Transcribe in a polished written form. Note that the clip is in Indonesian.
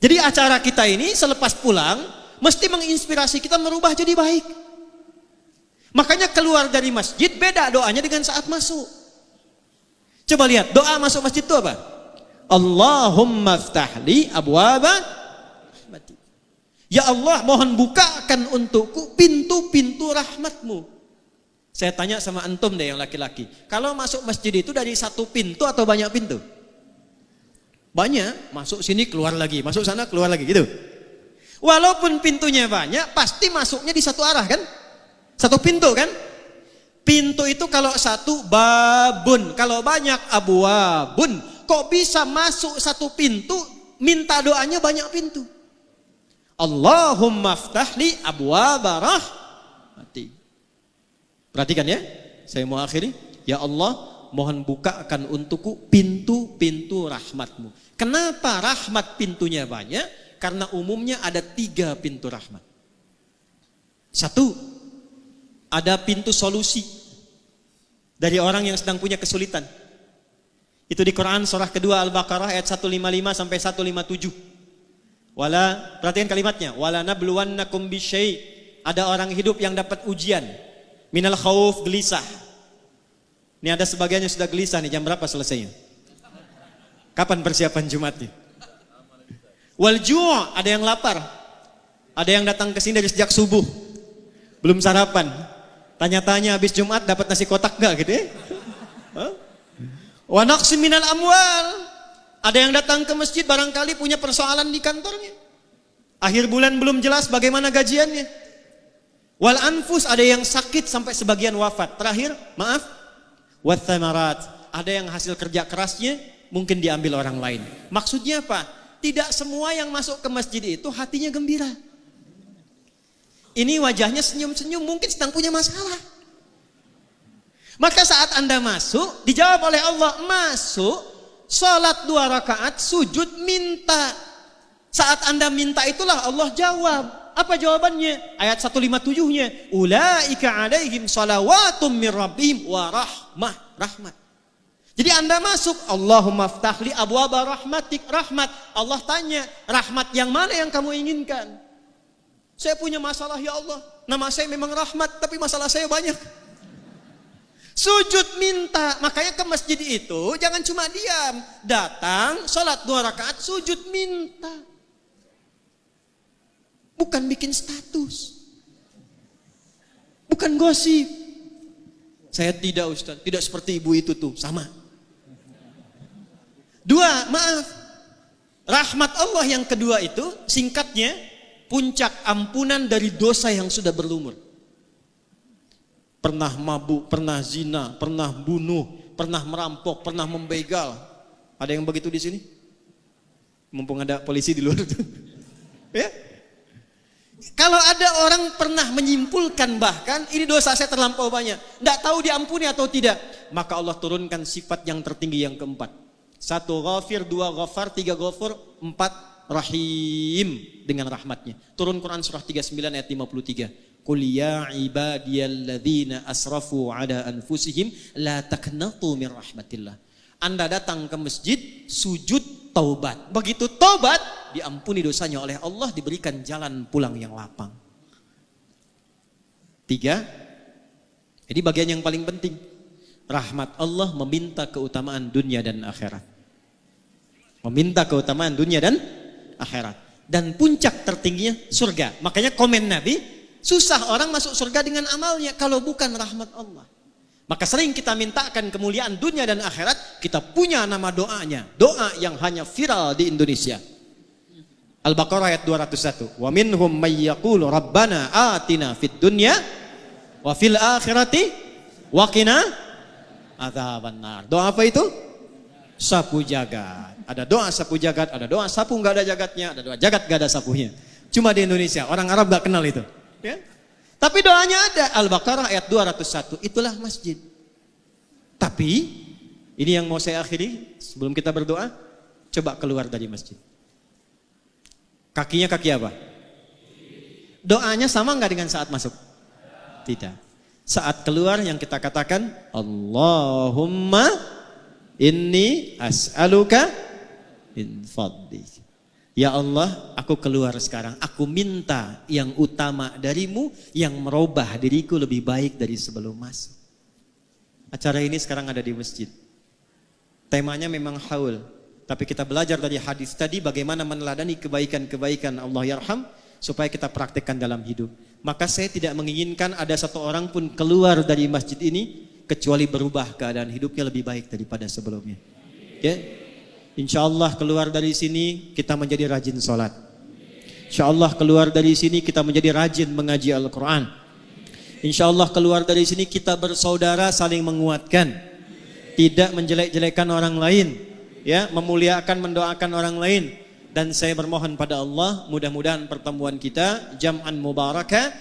Jadi acara kita ini selepas pulang mesti menginspirasi kita merubah jadi baik. Makanya keluar dari masjid beda doanya dengan saat masuk. Coba lihat doa masuk masjid itu apa? Allahumma ftahli abwaba rahmati. Ya Allah, mohon bukakan untukku pintu-pintu rahmatmu. Saya tanya sama antum deh yang laki-laki. Kalau masuk masjid itu dari satu pintu atau banyak pintu? Banyak, masuk sini keluar lagi, masuk sana keluar lagi gitu. Walaupun pintunya banyak, pasti masuknya di satu arah kan? Satu pintu kan? Pintu itu kalau satu babun, kalau banyak abwabun. Kok bisa masuk satu pintu, minta doanya banyak pintu? Allahumma ftahli abwaba rahmati. Perhatikan ya, saya mau akhiri. Ya Allah, mohon bukakan untukku pintu-pintu rahmatmu. Kenapa rahmat pintunya banyak? Karena umumnya ada 3 pintu rahmat. 1, ada pintu solusi dari orang yang sedang punya kesulitan. Itu di Quran surah kedua Al-Baqarah ayat 155 sampai 157. Perhatikan kalimatnya, wala nabluwannakum bisyai'. Ada orang hidup yang dapat ujian. Minal khauf, gelisah. Ini ada sebagian yang sudah gelisah nih, jam berapa selesainya? Kapan persiapan Jumatnya? Wal ju', ada yang lapar. Ada yang datang ke sini dari sejak subuh. Belum sarapan. Tanya-tanya habis Jumat dapat nasi kotak enggak gitu ya? Wa naqsim minal amwal. Ada yang datang ke masjid barangkali punya persoalan di kantornya. Akhir bulan belum jelas bagaimana gajiannya. Wal anfus, ada yang sakit sampai sebagian wafat. Terakhir, maaf, wat thamarat, ada yang hasil kerja kerasnya mungkin diambil orang lain. Maksudnya apa? Tidak semua yang masuk ke masjid itu hatinya gembira. Ini wajahnya senyum-senyum, mungkin sedang punya masalah. Maka saat Anda masuk, dijawab oleh Allah, masuk, sholat 2 rakaat, sujud, minta. Saat Anda minta itulah Allah jawab. Apa jawabannya? Ayat 157-nya. Ulaika alaihim salawatum min rabbihim wa rahmat. Jadi Anda masuk, Allahumma ftahli abwaba rahmatik, rahmat. Allah tanya, rahmat yang mana yang kamu inginkan? Saya punya masalah ya Allah. Nama saya memang rahmat, tapi masalah saya banyak. Sujud minta. Makanya ke masjid itu jangan cuma diam. Datang, sholat 2 rakaat, sujud minta. Bukan bikin status. Bukan gosip. Saya tidak Ustaz, tidak seperti ibu itu tuh, sama. 2, maaf. Rahmat Allah yang kedua itu singkatnya puncak ampunan dari dosa yang sudah berlumur. Pernah mabuk, pernah zina, pernah bunuh, pernah merampok, pernah membegal. Ada yang begitu di sini? Mumpung ada polisi di luar itu. Ya? Kalau ada orang pernah menyimpulkan bahkan ini dosa saya terlampau banyak, tidak tahu diampuni atau tidak, maka Allah turunkan sifat yang tertinggi yang keempat. 1 ghafir, 2 ghafar, 3 ghafur, 4 rahim dengan rahmatnya. Turun Quran surah 39 ayat 53. Qul ya ibadiyalladzina asrafu ala anfusihim la taqnatu min rahmatillah. Anda datang ke masjid, sujud, taubat. Begitu taubat, diampuni dosanya oleh Allah, diberikan jalan pulang yang lapang. 3. Jadi bagian yang paling penting. Rahmat Allah meminta keutamaan dunia dan akhirat. Meminta keutamaan dunia dan akhirat. Dan puncak tertingginya surga. Makanya komen Nabi, susah orang masuk surga dengan amalnya kalau bukan rahmat Allah. Maka sering kita mintakan kemuliaan dunia dan akhirat, kita punya nama doanya. Doa yang hanya viral di Indonesia. Al-Baqarah ayat 201. Wa minhum may yaqulu rabbana atina fid dunya wa fil akhirati wa qina adzabannar. Doa apa itu? Sapu jagat. Ada doa sapu jagat, ada doa sapu enggak ada jagatnya, ada doa jagat enggak ada sapunya. Cuma di Indonesia, orang Arab enggak kenal itu. Ya? Tapi doanya ada, Al-Baqarah ayat 201, itulah masjid. Tapi, ini yang mau saya akhiri, sebelum kita berdoa, coba keluar dari masjid. Kakinya kaki apa? Doanya sama enggak dengan saat masuk? Tidak. Saat keluar yang kita katakan, Allahumma inni as'aluka min fadlik. Ya Allah, aku keluar sekarang. Aku minta yang utama darimu, yang merubah diriku lebih baik dari sebelum masuk. Acara ini sekarang ada di masjid. Temanya memang haul. Tapi kita belajar dari hadis tadi bagaimana meneladani kebaikan-kebaikan Allah yarham supaya kita praktekkan dalam hidup. Maka saya tidak menginginkan ada satu orang pun keluar dari masjid ini kecuali berubah keadaan hidupnya lebih baik daripada sebelumnya. Ya. InsyaAllah keluar dari sini kita menjadi rajin sholat. InsyaAllah keluar dari sini kita menjadi rajin mengaji Al-Quran. InsyaAllah keluar dari sini kita bersaudara saling menguatkan. Tidak menjelek-jelekan orang lain. Ya, memuliakan, mendoakan orang lain. Dan saya bermohon pada Allah mudah-mudahan pertemuan kita jam'an mubarakah.